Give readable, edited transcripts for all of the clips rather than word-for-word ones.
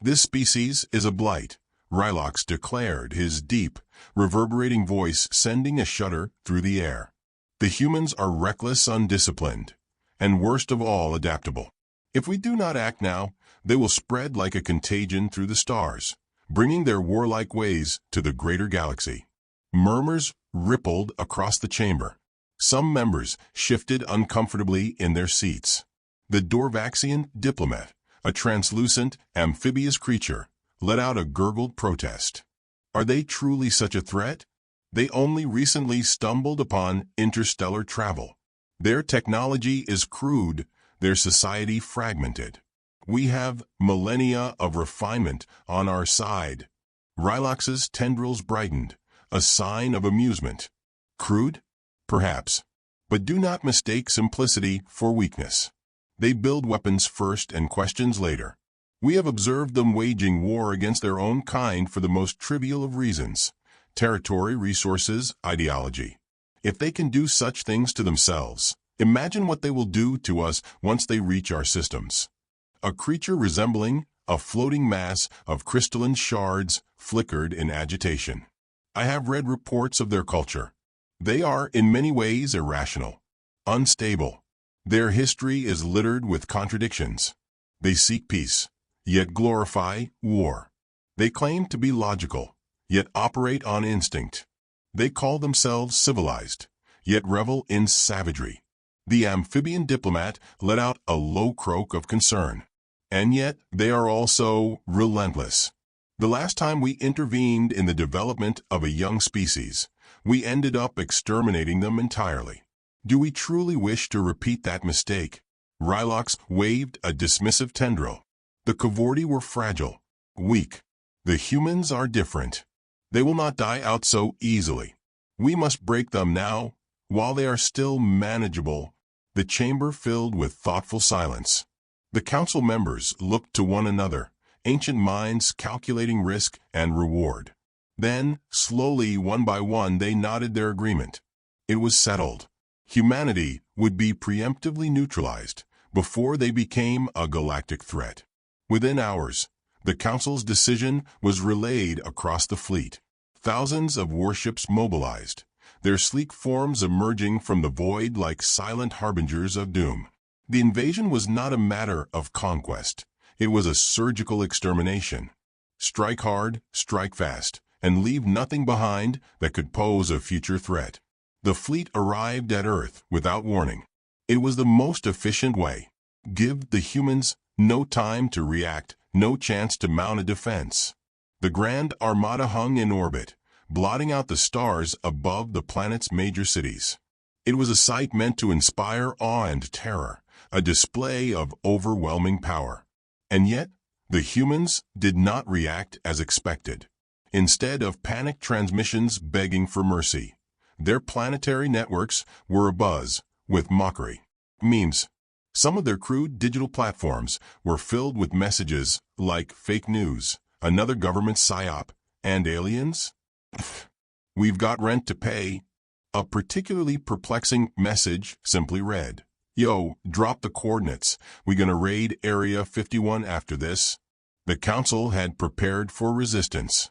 This species is a blight, Ruthless declared, his deep, reverberating voice sending a shudder through the air. The humans are reckless, undisciplined, and worst of all, adaptable. If we do not act now, they will spread like a contagion through the stars, bringing their warlike ways to the greater galaxy. Murmurs rippled across the chamber. Some members shifted uncomfortably in their seats. The Dorvaxian diplomat, a translucent, amphibious creature, let out a gurgled protest. Are they truly such a threat? They only recently stumbled upon interstellar travel. Their technology is crude, their society fragmented. We have millennia of refinement on our side. Ruthless's tendrils brightened, a sign of amusement. Crude? Perhaps. But do not mistake simplicity for weakness. They build weapons first and questions later. We have observed them waging war against their own kind for the most trivial of reasons: territory, resources, ideology. If they can do such things to themselves, imagine what they will do to us once they reach our systems. A creature resembling a floating mass of crystalline shards flickered in agitation. I have read reports of their culture. They are in many ways irrational, unstable. Their history is littered with contradictions. They seek peace, yet glorify war. They claim to be logical, yet operate on instinct. They call themselves civilized, yet revel in savagery. The amphibian diplomat let out a low croak of concern. And yet, they are also relentless. The last time we intervened in the development of a young species, we ended up exterminating them entirely. Do we truly wish to repeat that mistake? Ruthless waved a dismissive tendril. The Cavorti were fragile, weak. The humans are different. They will not die out so easily. We must break them now, while they are still manageable. The chamber filled with thoughtful silence. The council members looked to one another, ancient minds calculating risk and reward. Then, slowly, one by one, they nodded their agreement. It was settled. Humanity would be preemptively neutralized before they became a galactic threat. Within hours, the council's decision was relayed across the fleet. Thousands of warships mobilized, their sleek forms emerging from the void like silent harbingers of doom. The invasion was not a matter of conquest. It was a surgical extermination. Strike hard, strike fast, and leave nothing behind that could pose a future threat. The fleet arrived at Earth without warning. It was the most efficient way. Give the humans no time to react, no chance to mount a defense. The Grand Armada hung in orbit, blotting out the stars above the planet's major cities. It was a sight meant to inspire awe and terror, a display of overwhelming power. And yet, the humans did not react as expected. Instead of panicked transmissions begging for mercy, their planetary networks were abuzz with mockery. Memes. Some of their crude digital platforms were filled with messages like fake news, another government psyop, and aliens? We've got rent to pay. A particularly perplexing message simply read, "Yo, drop the coordinates. We gonna raid Area 51 after this." The council had prepared for resistance.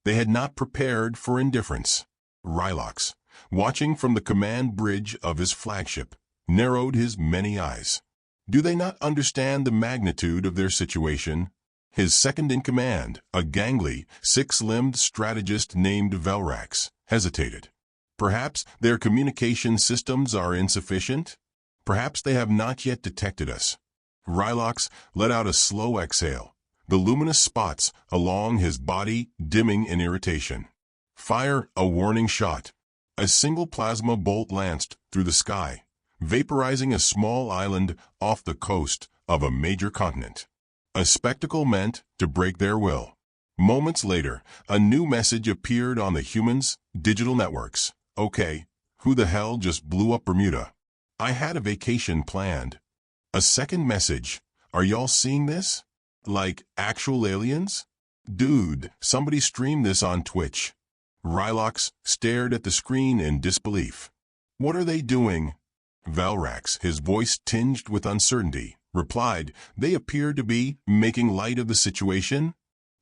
They had not prepared for indifference. Ruthless, watching from the command bridge of his flagship, narrowed his many eyes. Do they not understand the magnitude of their situation? His second-in-command, a gangly, six-limbed strategist named Velrax, hesitated. Perhaps their communication systems are insufficient? Perhaps they have not yet detected us. Ruthless let out a slow exhale, the luminous spots along his body dimming in irritation. Fire a warning shot. A single plasma bolt lanced through the sky, vaporizing a small island off the coast of a major continent. A spectacle meant to break their will. Moments later, a new message appeared on the humans' digital networks. Okay, who the hell just blew up Bermuda? I had a vacation planned. A second message. Are y'all seeing this? Like actual aliens? Dude, somebody stream this on Twitch. Ruthless stared at the screen in disbelief. What are they doing? Velrax, his voice tinged with uncertainty, replied they appeared to be making light of the situation.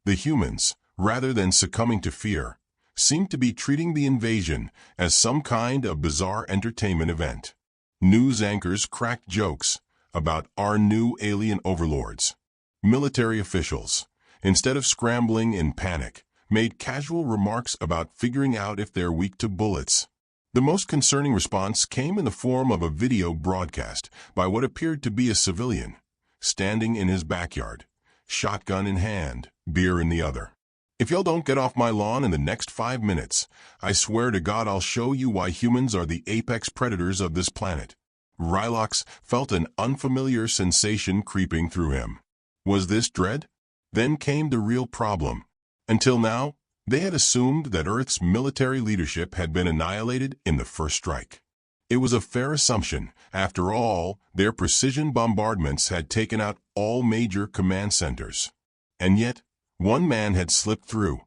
The humans, rather than succumbing to fear, seemed to be treating the invasion as some kind of bizarre entertainment event. News anchors cracked jokes about our new alien overlords. Military officials, instead of scrambling in panic, made casual remarks about figuring out if they're weak to bullets. The most concerning response came in the form of a video broadcast by what appeared to be a civilian, standing in his backyard, shotgun in hand, beer in the other. If y'all don't get off my lawn in the next 5 minutes, I swear to God I'll show you why humans are the apex predators of this planet. Ruthless felt an unfamiliar sensation creeping through him. Was this dread? Then came the real problem. Until now, they had assumed that Earth's military leadership had been annihilated in the first strike. It was a fair assumption. After all, their precision bombardments had taken out all major command centers. And yet, one man had slipped through.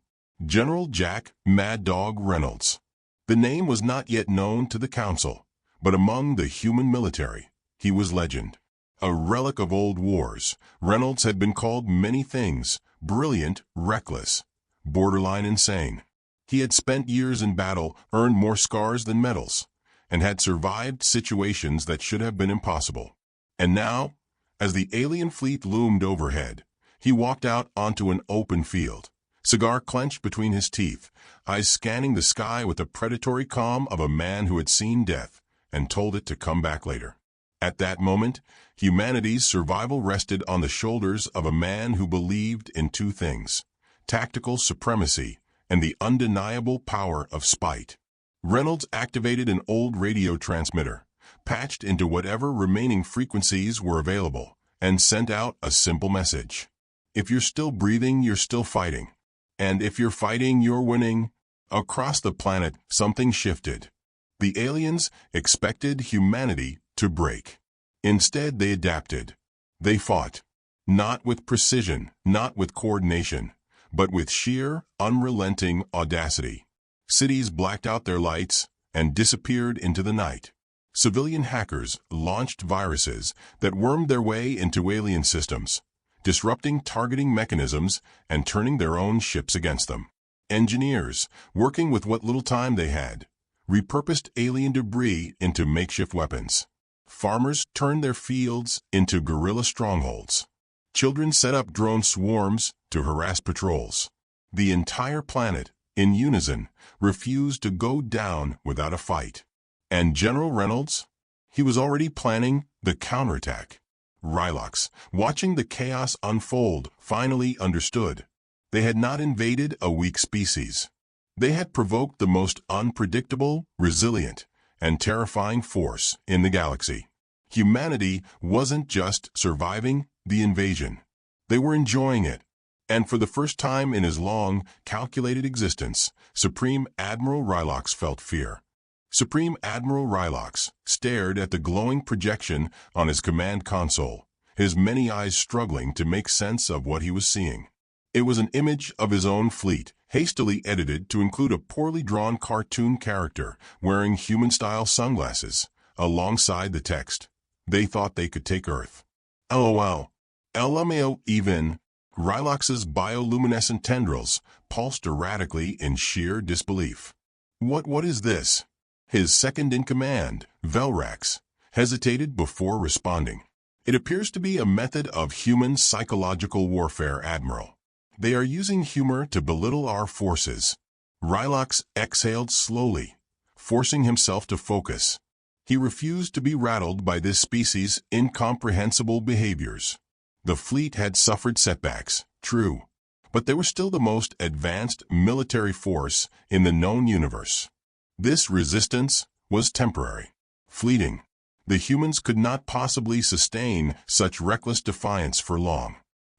General Jack Mad Dog Reynolds. The name was not yet known to the Council, but among the human military, he was legend. A relic of old wars, Reynolds had been called many things: brilliant, reckless, borderline insane. He had spent years in battle, earned more scars than medals, and had survived situations that should have been impossible. And now, as the alien fleet loomed overhead, he walked out onto an open field, cigar clenched between his teeth, eyes scanning the sky with the predatory calm of a man who had seen death and told it to come back later. At that moment, humanity's survival rested on the shoulders of a man who believed in two things: tactical supremacy and the undeniable power of spite. Reynolds activated an old radio transmitter, patched into whatever remaining frequencies were available, and sent out a simple message. If you're still breathing, you're still fighting. And if you're fighting, you're winning. Across the planet, something shifted. The aliens expected humanity to break. Instead, they adapted. They fought. Not with precision, not with coordination, but with sheer, unrelenting audacity. Cities blacked out their lights and disappeared into the night. Civilian hackers launched viruses that wormed their way into alien systems, disrupting targeting mechanisms and turning their own ships against them. Engineers, working with what little time they had, repurposed alien debris into makeshift weapons. Farmers turned their fields into guerrilla strongholds. Children set up drone swarms to harass patrols. The entire planet, in unison, refused to go down without a fight. And General Reynolds? He was already planning the counterattack. Ruthless, watching the chaos unfold, finally understood. They had not invaded a weak species. They had provoked the most unpredictable, resilient, and terrifying force in the galaxy. Humanity wasn't just surviving the invasion. They were enjoying it. And for the first time in his long, calculated existence, Supreme Admiral Ruthless felt fear. Supreme Admiral Ruthless stared at the glowing projection on his command console, his many eyes struggling to make sense of what he was seeing. It was an image of his own fleet, hastily edited to include a poorly drawn cartoon character wearing human-style sunglasses, alongside the text, "They thought they could take Earth." LOL. LMAO even. Ruthless's bioluminescent tendrils pulsed erratically in sheer disbelief. What is this? His second-in-command, Velrax, hesitated before responding. It appears to be a method of human psychological warfare, Admiral. They are using humor to belittle our forces. Ruthless exhaled slowly, forcing himself to focus. He refused to be rattled by this species' incomprehensible behaviors. The fleet had suffered setbacks, true, but they were still the most advanced military force in the known universe. This resistance was temporary, fleeting. The humans could not possibly sustain such reckless defiance for long.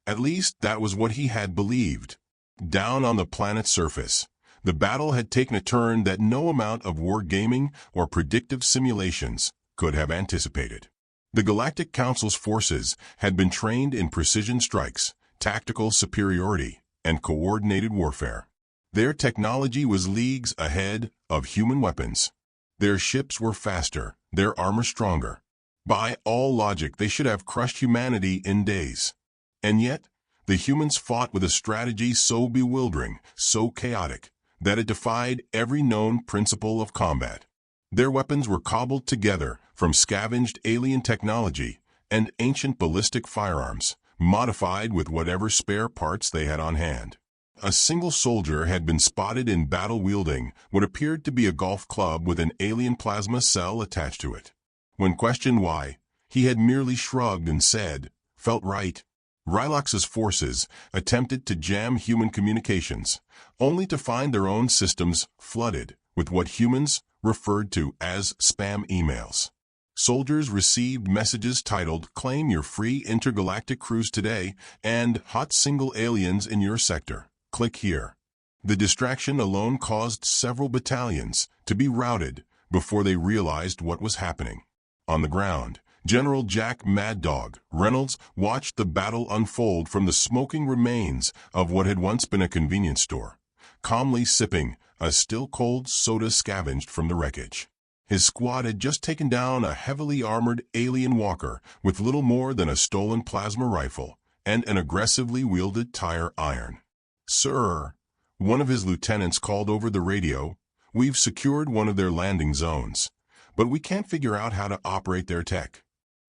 At least that was what he had believed. Down on the planet's surface, the battle had taken a turn that no amount of wargaming or predictive simulations could have anticipated. The Galactic Council's forces had been trained in precision strikes, tactical superiority, and coordinated warfare. Their technology was leagues ahead of human weapons. Their ships were faster, their armor stronger, By all logic, they should have crushed humanity in days. And yet, the humans fought with a strategy so bewildering, so chaotic, that it defied every known principle of combat. Their weapons were cobbled together from scavenged alien technology and ancient ballistic firearms, modified with whatever spare parts they had on hand. A single soldier had been spotted in battle wielding what appeared to be a golf club with an alien plasma cell attached to it. When questioned why, he had merely shrugged and said, "Felt right." Rylox's forces attempted to jam human communications, only to find their own systems flooded with what humans referred to as spam emails. Soldiers received messages titled, "Claim your free intergalactic cruise today," and "Hot single aliens in your sector. Click here." The distraction alone caused several battalions to be routed before they realized what was happening. On the ground, General Jack Mad Dog Reynolds watched the battle unfold from the smoking remains of what had once been a convenience store, calmly sipping a still-cold soda scavenged from the wreckage. His squad had just taken down a heavily armored alien walker with little more than a stolen plasma rifle and an aggressively wielded tire iron. "Sir," one of his lieutenants called over the radio, "we've secured one of their landing zones, but we can't figure out how to operate their tech."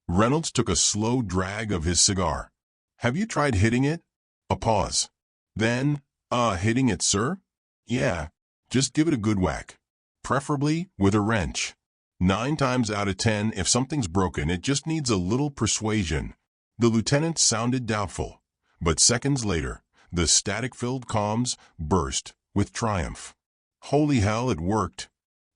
Reynolds took a slow drag of his cigar. "Have you tried hitting it?" A pause. Then, hitting it, sir? "Yeah, just give it a good whack. Preferably with a wrench. 9 times out of 10, if something's broken, it just needs a little persuasion." The lieutenant sounded doubtful, but seconds later, the static-filled comms burst with triumph. "Holy hell, it worked."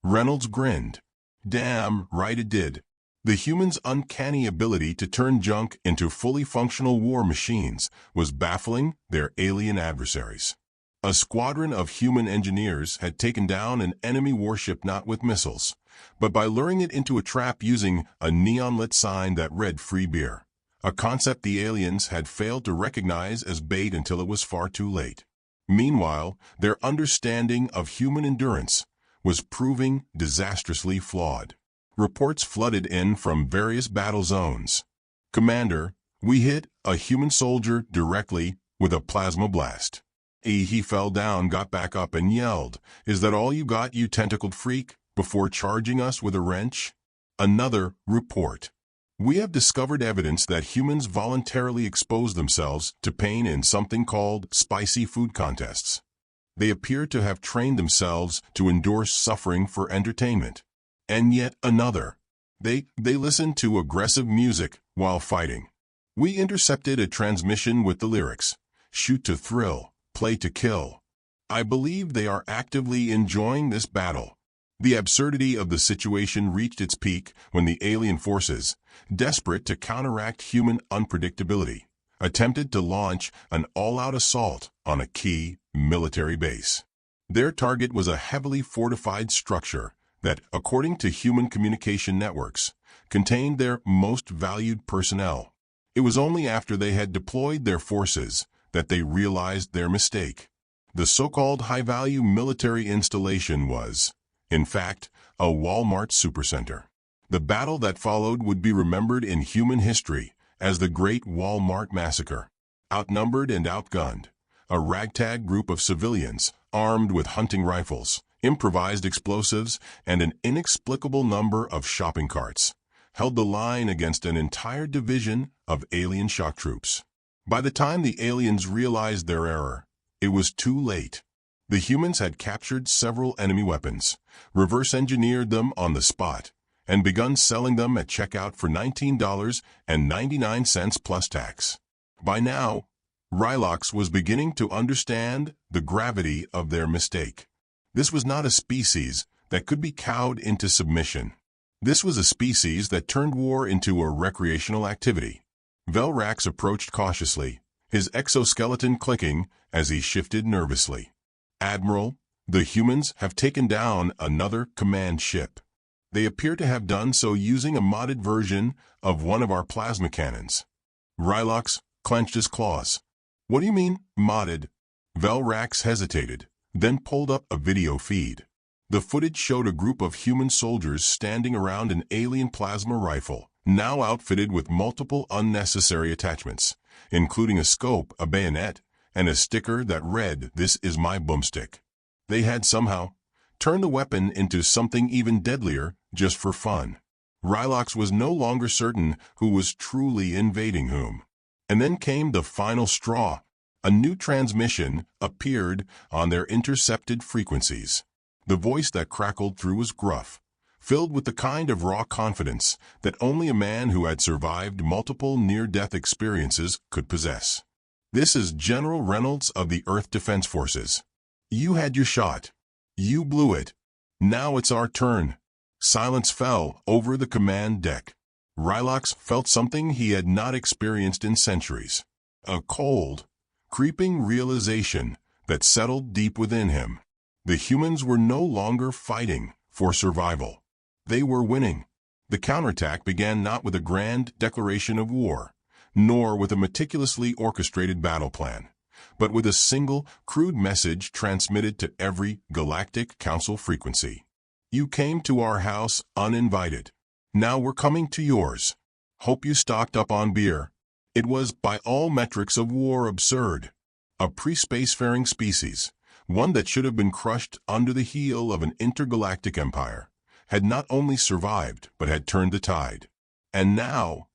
Reynolds grinned. "Damn right it did." The humans' uncanny ability to turn junk into fully functional war machines was baffling their alien adversaries. A squadron of human engineers had taken down an enemy warship not with missiles, but by luring it into a trap using a neon-lit sign that read "free beer," a concept the aliens had failed to recognize as bait until it was far too late. Meanwhile, their understanding of human endurance was proving disastrously flawed. Reports flooded in from various battle zones. "Commander, we hit a human soldier directly with a plasma blast. He fell down, got back up, and yelled, 'Is that all you got, you tentacled freak?' before charging us with a wrench." Another report. "We have discovered evidence that humans voluntarily expose themselves to pain in something called spicy food contests. They appear to have trained themselves to endure suffering for entertainment." And yet another. They listen to aggressive music while fighting. "We intercepted a transmission with the lyrics, 'Shoot to thrill, play to kill.' I believe they are actively enjoying this battle." The absurdity of the situation reached its peak when the alien forces, desperate to counteract human unpredictability, attempted to launch an all-out assault on a key military base. Their target was a heavily fortified structure that, according to human communication networks, contained their most valued personnel. It was only after they had deployed their forces that they realized their mistake. The so-called high-value military installation was, in fact, a Walmart supercenter. The battle that followed would be remembered in human history as the Great Walmart Massacre. Outnumbered and outgunned, a ragtag group of civilians, armed with hunting rifles, improvised explosives, and an inexplicable number of shopping carts, held the line against an entire division of alien shock troops. By the time the aliens realized their error, it was too late. The humans had captured several enemy weapons, reverse-engineered them on the spot, and begun selling them at checkout for $19.99 plus tax. By now, Rylox was beginning to understand the gravity of their mistake. This was not a species that could be cowed into submission. This was a species that turned war into a recreational activity. Velrax approached cautiously, his exoskeleton clicking as he shifted nervously. "Admiral, the humans have taken down another command ship. They appear to have done so using a modded version of one of our plasma cannons." Rylox clenched his claws. "What do you mean, modded?" Velrax hesitated, then pulled up a video feed. The footage showed a group of human soldiers standing around an alien plasma rifle now outfitted with multiple unnecessary attachments, including a scope, a bayonet, and a sticker that read, "This is my boomstick." They had somehow turned the weapon into something even deadlier just for fun. Rhylox was no longer certain who was truly invading whom. And then came the final straw. A new transmission appeared on their intercepted frequencies. The voice that crackled through was gruff, filled with the kind of raw confidence that only a man who had survived multiple near-death experiences could possess. "This is General Reynolds of the Earth Defense Forces. You had your shot. You blew it. Now it's our turn." Silence fell over the command deck. Rhylox felt something he had not experienced in centuries. A cold, creeping realization that settled deep within him. The humans were no longer fighting for survival. They were winning. The counterattack began not with a grand declaration of war, nor with a meticulously orchestrated battle plan, but with a single, crude message transmitted to every Galactic Council frequency. "You came to our house uninvited. Now we're coming to yours. Hope you stocked up on beer." It was, by all metrics of war, absurd. A pre-spacefaring species, one that should have been crushed under the heel of an intergalactic empire, had not only survived, but had turned the tide. And now,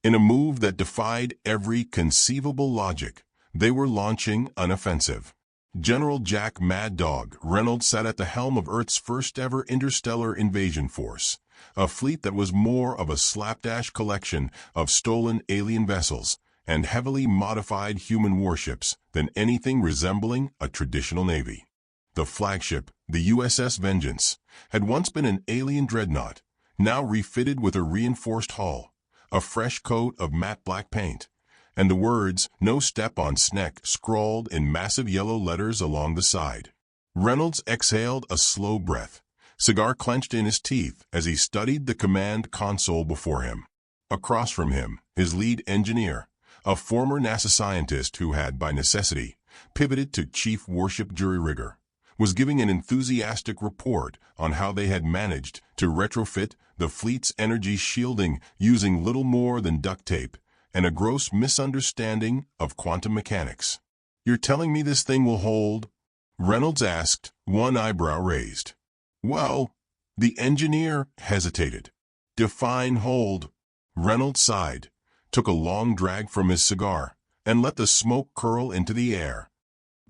in a move that defied every conceivable logic, they were launching an offensive. General Jack Mad Dog Reynolds sat at the helm of Earth's first-ever interstellar invasion force, a fleet that was more of a slapdash collection of stolen alien vessels and heavily modified human warships than anything resembling a traditional navy. The flagship, the USS Vengeance, had once been an alien dreadnought, now refitted with a reinforced hull, a fresh coat of matte black paint, and the words, "No step on Sneck," scrawled in massive yellow letters along the side. Reynolds exhaled a slow breath, cigar clenched in his teeth as he studied the command console before him. Across from him, his lead engineer, a former NASA scientist who had, by necessity, pivoted to chief warship jury rigger, was giving an enthusiastic report on how they had managed to retrofit the fleet's energy shielding using little more than duct tape and a gross misunderstanding of quantum mechanics. "You're telling me this thing will hold?" Reynolds asked, one eyebrow raised. "Well," the engineer hesitated. "Define hold." Reynolds sighed, took a long drag from his cigar, and let the smoke curl into the air.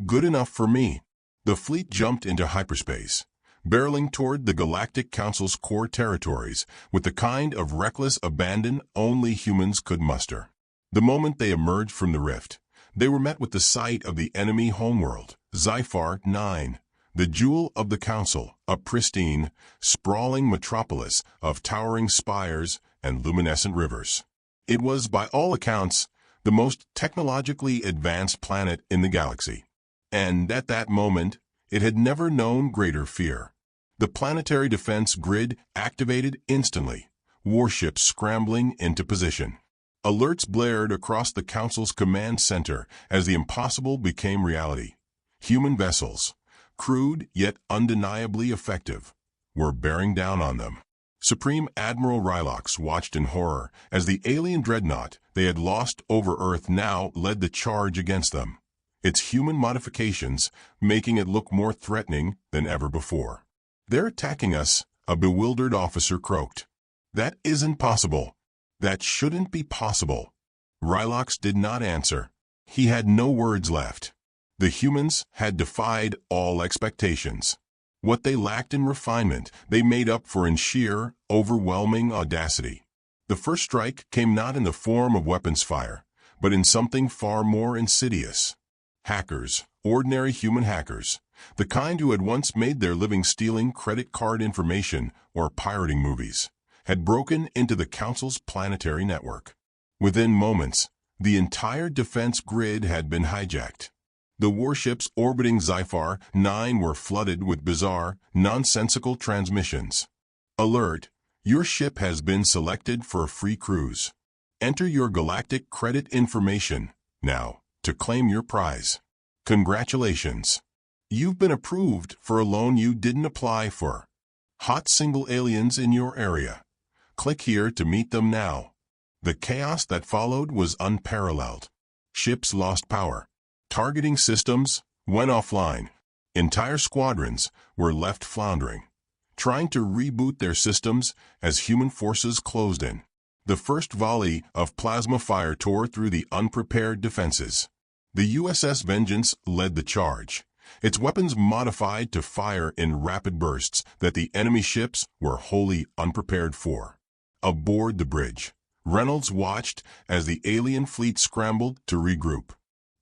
"Good enough for me." The fleet jumped into hyperspace, barreling toward the Galactic Council's core territories with the kind of reckless abandon only humans could muster. The moment they emerged from the rift, they were met with the sight of the enemy homeworld, Zyphar 9, the jewel of the Council, a pristine, sprawling metropolis of towering spires and luminescent rivers. It was, by all accounts, the most technologically advanced planet in the galaxy. And at that moment, it had never known greater fear. The planetary defense grid activated instantly, warships scrambling into position. Alerts blared across the Council's command center as the impossible became reality. Human vessels, crude yet undeniably effective, were bearing down on them. Supreme Admiral Rhylox watched in horror as the alien dreadnought they had lost over Earth now led the charge against them, its human modifications making it look more threatening than ever before. "They're attacking us," a bewildered officer croaked. "That isn't possible. That shouldn't be possible." Rhylox did not answer. He had no words left. The humans had defied all expectations. What they lacked in refinement, they made up for in sheer, overwhelming audacity. The first strike came not in the form of weapons fire, but in something far more insidious. Hackers, ordinary human hackers, the kind who had once made their living stealing credit card information or pirating movies, had broken into the Council's planetary network. Within moments, the entire defense grid had been hijacked. The warships orbiting Zyphar 9 were flooded with bizarre, nonsensical transmissions. "Alert! Your ship has been selected for a free cruise. Enter your galactic credit information now to claim your prize. Congratulations! You've been approved for a loan you didn't apply for. Hot single aliens in your area. Click here to meet them now. The chaos that followed was unparalleled. Ships lost power. Targeting systems went offline. Entire squadrons were left floundering, trying to reboot their systems as human forces closed in. The first volley of plasma fire tore through the unprepared defenses. The USS Vengeance led the charge, its weapons modified to fire in rapid bursts that the enemy ships were wholly unprepared for. Aboard the bridge, Reynolds watched as the alien fleet scrambled to regroup.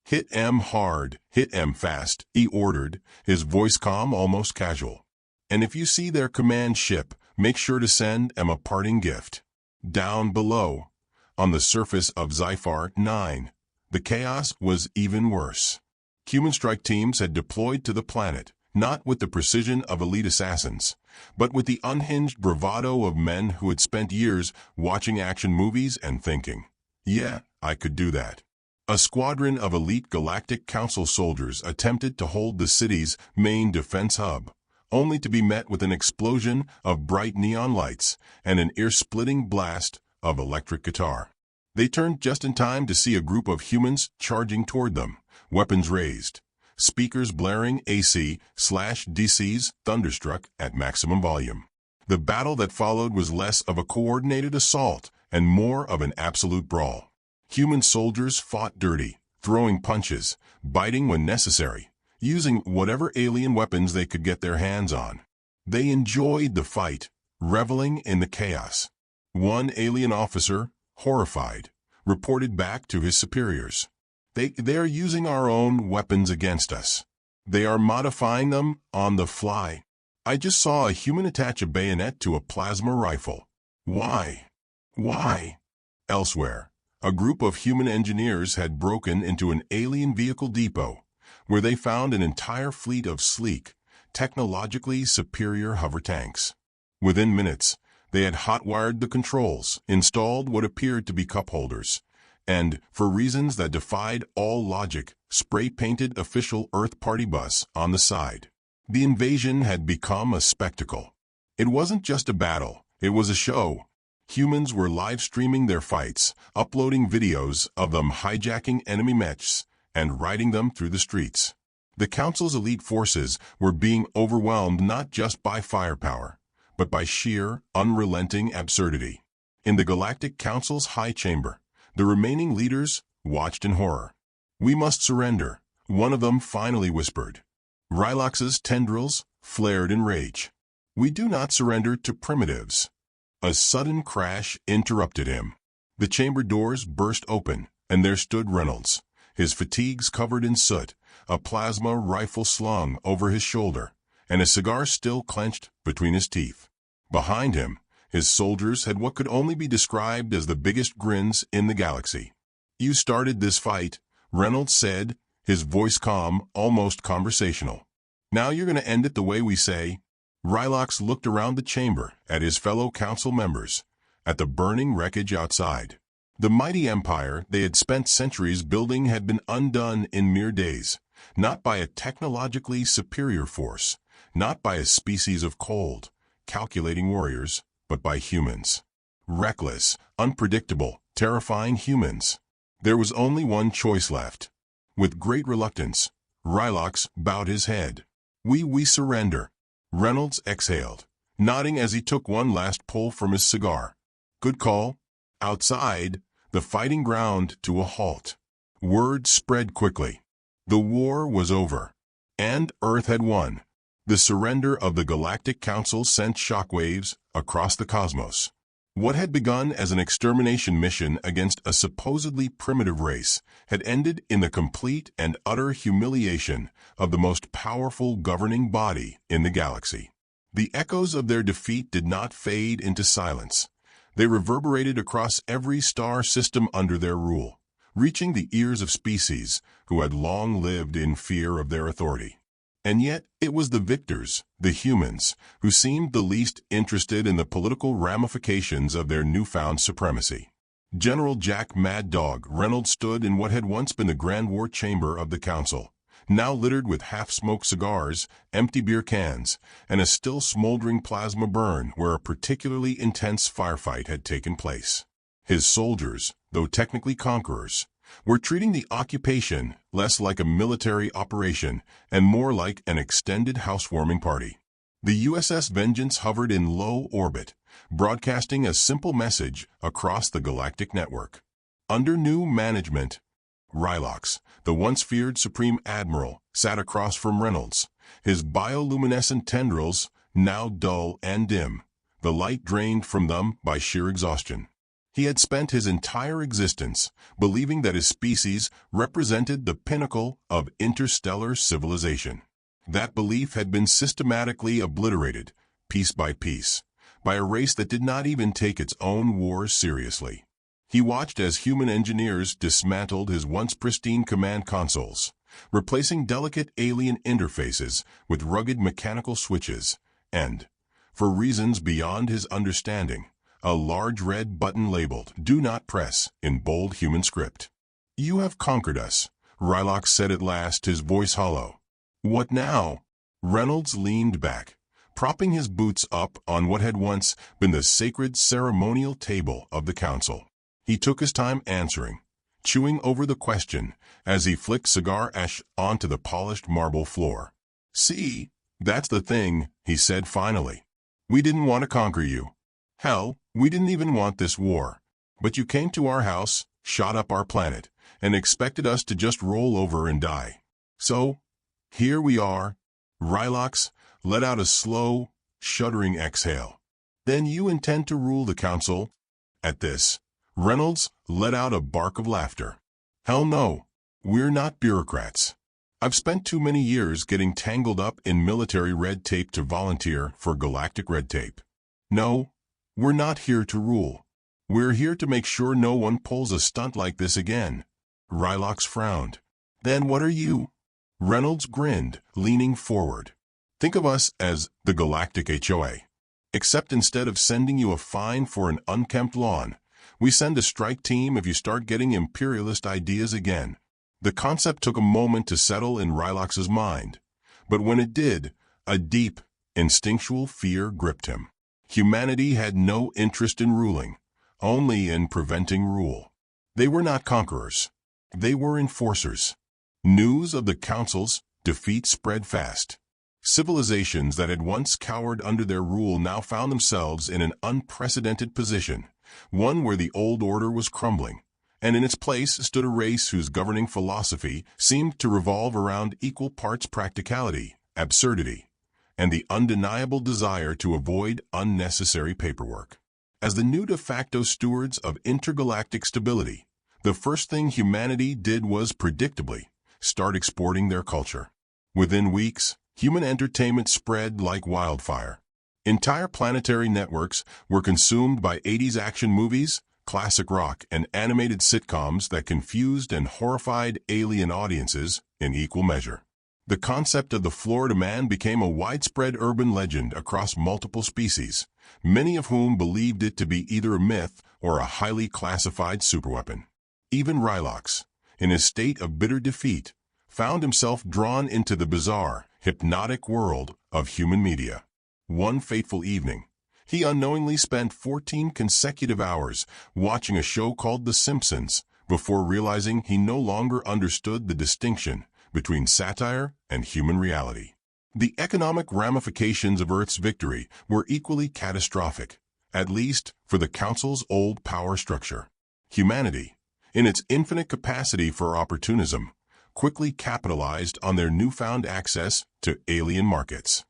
"Hit 'em hard, hit 'em fast," he ordered, his voice calm, almost casual. "And if you see their command ship, make sure to send 'em a parting gift." Down below, on the surface of Zyphar 9, the chaos was even worse. Human strike teams had deployed to the planet, not with the precision of elite assassins, but with the unhinged bravado of men who had spent years watching action movies and thinking, "Yeah, I could do that." A squadron of elite Galactic Council soldiers attempted to hold the city's main defense hub, only to be met with an explosion of bright neon lights and an ear-splitting blast of electric guitar. They turned just in time to see a group of humans charging toward them, weapons raised, speakers blaring AC/DC's thunderstruck at maximum volume. The battle that followed was less of a coordinated assault and more of an absolute brawl. Human soldiers fought dirty, throwing punches, biting when necessary, using whatever alien weapons they could get their hands on. They enjoyed the fight, reveling in the chaos. One alien officer, horrified, reported back to his superiors. They're using our own weapons against us. They are modifying them on the fly. I just saw a human attach a bayonet to a plasma rifle. Why? Why? Elsewhere, a group of human engineers had broken into an alien vehicle depot, where they found an entire fleet of sleek, technologically superior hover tanks. Within minutes, they had hot-wired the controls, installed what appeared to be cup holders, and, for reasons that defied all logic, spray-painted official Earth party bus on the side. The invasion had become a spectacle. It wasn't just a battle, it was a show. Humans were live-streaming their fights, uploading videos of them hijacking enemy mechs and riding them through the streets. The Council's elite forces were being overwhelmed not just by firepower, but by sheer, unrelenting absurdity. In the Galactic Council's high chamber, the remaining leaders watched in horror. "We must surrender," one of them finally whispered. Rylox's tendrils flared in rage. "We do not surrender to primitives." A sudden crash interrupted him. The chamber doors burst open, and there stood Reynolds, his fatigues covered in soot, a plasma rifle slung over his shoulder, and a cigar still clenched between his teeth. Behind him, his soldiers had what could only be described as the biggest grins in the galaxy. "You started this fight," Reynolds said, his voice calm, almost conversational. "Now you're going to end it the way we say." Rylox looked around the chamber, at his fellow council members, at the burning wreckage outside. The mighty empire they had spent centuries building had been undone in mere days, not by a technologically superior force, not by a species of cold, calculating warriors, but by humans. Reckless, unpredictable, terrifying humans. There was only one choice left. With great reluctance, Rylox bowed his head. We surrender." Reynolds exhaled, nodding as he took one last pull from his cigar. "Good call." Outside, the fighting ground to a halt. Word spread quickly. The war was over, and Earth had won. The surrender of the Galactic Council sent shockwaves across the cosmos. What had begun as an extermination mission against a supposedly primitive race had ended in the complete and utter humiliation of the most powerful governing body in the galaxy. The echoes of their defeat did not fade into silence. They reverberated across every star system under their rule, reaching the ears of species who had long lived in fear of their authority. And yet, it was the victors, the humans, who seemed the least interested in the political ramifications of their newfound supremacy. General Jack Mad Dog Reynolds stood in what had once been the Grand War Chamber of the Council, now littered with half-smoked cigars, empty beer cans, and a still smoldering plasma burn where a particularly intense firefight had taken place. His soldiers, though technically conquerors, were treating the occupation less like a military operation and more like an extended housewarming party. The USS Vengeance hovered in low orbit, broadcasting a simple message across the galactic network. Under new management, Ruthless, the once feared Supreme Admiral, sat across from Reynolds, his bioluminescent tendrils now dull and dim, the light drained from them by sheer exhaustion. He had spent his entire existence believing that his species represented the pinnacle of interstellar civilization. That belief had been systematically obliterated, piece by piece, by a race that did not even take its own wars seriously. He watched as human engineers dismantled his once pristine command consoles, replacing delicate alien interfaces with rugged mechanical switches, and, for reasons beyond his understanding, a large red button labeled "Do Not Press" in bold human script. "You have conquered us," Ruthless said at last, his voice hollow. "What now?" Reynolds leaned back, propping his boots up on what had once been the sacred ceremonial table of the council. He took his time answering, chewing over the question as he flicked cigar ash onto the polished marble floor. "See, that's the thing," he said finally. "We didn't want to conquer you. Hell, we didn't even want this war. But you came to our house, shot up our planet, and expected us to just roll over and die. So, here we are." Ruthless let out a slow, shuddering exhale. "Then you intend to rule the council?" At this, Reynolds let out a bark of laughter. "Hell no. We're not bureaucrats. I've spent too many years getting tangled up in military red tape to volunteer for galactic red tape. No, we're not here to rule. We're here to make sure no one pulls a stunt like this again." Ruthless frowned. "Then what are you?" Reynolds grinned, leaning forward. "Think of us as the Galactic HFY. Except instead of sending you a fine for an unkempt lawn, we send a strike team if you start getting imperialist ideas again." The concept took a moment to settle in Ruthless's mind, but when it did, a deep, instinctual fear gripped him. Humanity had no interest in ruling, only in preventing rule. They were not conquerors. They were enforcers. News of the Council's defeat spread fast. Civilizations that had once cowered under their rule now found themselves in an unprecedented position, one where the old order was crumbling, and in its place stood a race whose governing philosophy seemed to revolve around equal parts practicality, absurdity, and the undeniable desire to avoid unnecessary paperwork. As the new de facto stewards of intergalactic stability, the first thing humanity did was, predictably, start exporting their culture. Within weeks, human entertainment spread like wildfire. Entire planetary networks were consumed by 80s action movies, classic rock, and animated sitcoms that confused and horrified alien audiences in equal measure. The concept of the Florida Man became a widespread urban legend across multiple species, many of whom believed it to be either a myth or a highly classified superweapon. Even Ruthless, in his state of bitter defeat, found himself drawn into the bizarre, hypnotic world of human media. One fateful evening, he unknowingly spent 14 consecutive hours watching a show called The Simpsons before realizing he no longer understood the distinction between satire and human reality. The economic ramifications of Earth's victory were equally catastrophic, at least for the Council's old power structure. Humanity, in its infinite capacity for opportunism, quickly capitalized on their newfound access to alien markets.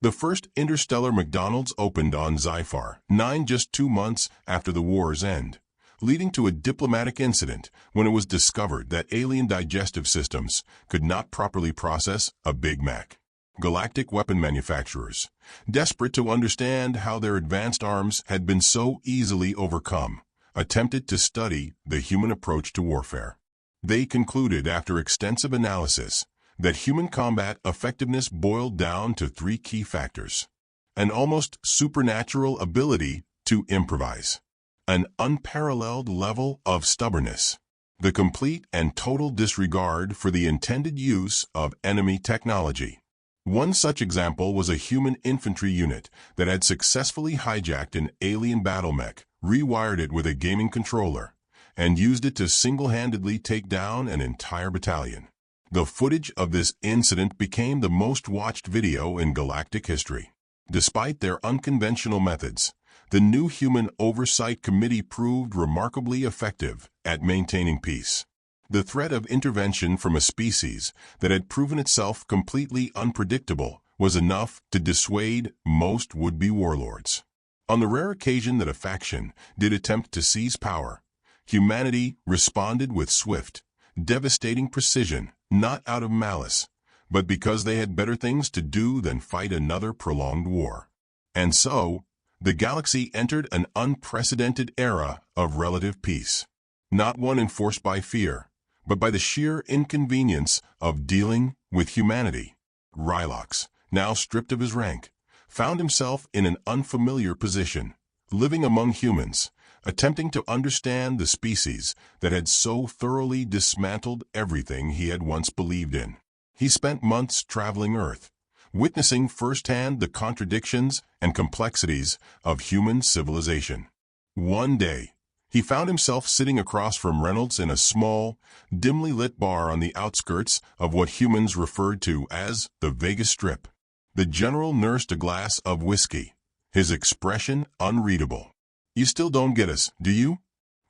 The first interstellar McDonald's opened on Zyphar 9 just 2 months after the war's end, leading to a diplomatic incident when it was discovered that alien digestive systems could not properly process a Big Mac. Galactic weapon manufacturers, desperate to understand how their advanced arms had been so easily overcome, attempted to study the human approach to warfare. They concluded after extensive analysis that human combat effectiveness boiled down to 3 key factors: an almost supernatural ability to improvise, an unparalleled level of stubbornness, the complete and total disregard for the intended use of enemy technology. One such example was a human infantry unit that had successfully hijacked an alien battle mech, rewired it with a gaming controller, and used it to single-handedly take down an entire battalion. The footage of this incident became the most watched video in Galactic history. Despite their unconventional methods, the new Human Oversight Committee proved remarkably effective at maintaining peace. The threat of intervention from a species that had proven itself completely unpredictable was enough to dissuade most would-be warlords. On the rare occasion that a faction did attempt to seize power, humanity responded with swift, devastating precision, not out of malice, but because they had better things to do than fight another prolonged war. And so, the galaxy entered an unprecedented era of relative peace, not one enforced by fear, but by the sheer inconvenience of dealing with humanity. Ruthless, now stripped of his rank, found himself in an unfamiliar position, living among humans, attempting to understand the species that had so thoroughly dismantled everything he had once believed in. He spent months traveling Earth, witnessing firsthand the contradictions and complexities of human civilization. One day, he found himself sitting across from Reynolds in a small, dimly lit bar on the outskirts of what humans referred to as the Vegas Strip. The general nursed a glass of whiskey, his expression unreadable. "You still don't get us, do you?"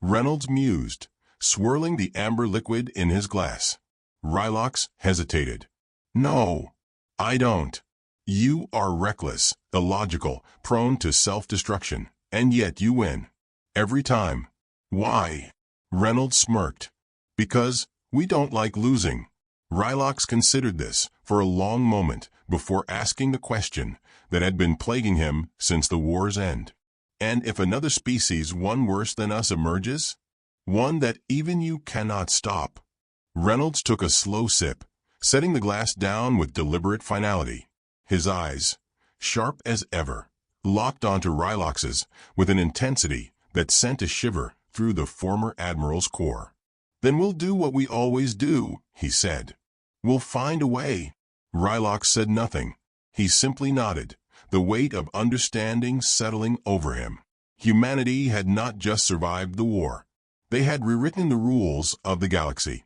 Reynolds mused, swirling the amber liquid in his glass. Ruthless hesitated. "No, I don't. You are reckless, illogical, prone to self-destruction, and yet you win. Every time." "Why?" Reynolds smirked. "Because we don't like losing." Ruthless considered this for a long moment before asking the question that had been plaguing him since the war's end. "And if another species, one worse than us, emerges? One that even you cannot stop?" Reynolds took a slow sip, setting the glass down with deliberate finality. His eyes, sharp as ever, locked onto Ruthless's with an intensity that sent a shiver through the former admiral's core. "Then we'll do what we always do," he said. "We'll find a way." Ruthless said nothing. He simply nodded, the weight of understanding settling over him. Humanity had not just survived the war. They had rewritten the rules of the galaxy.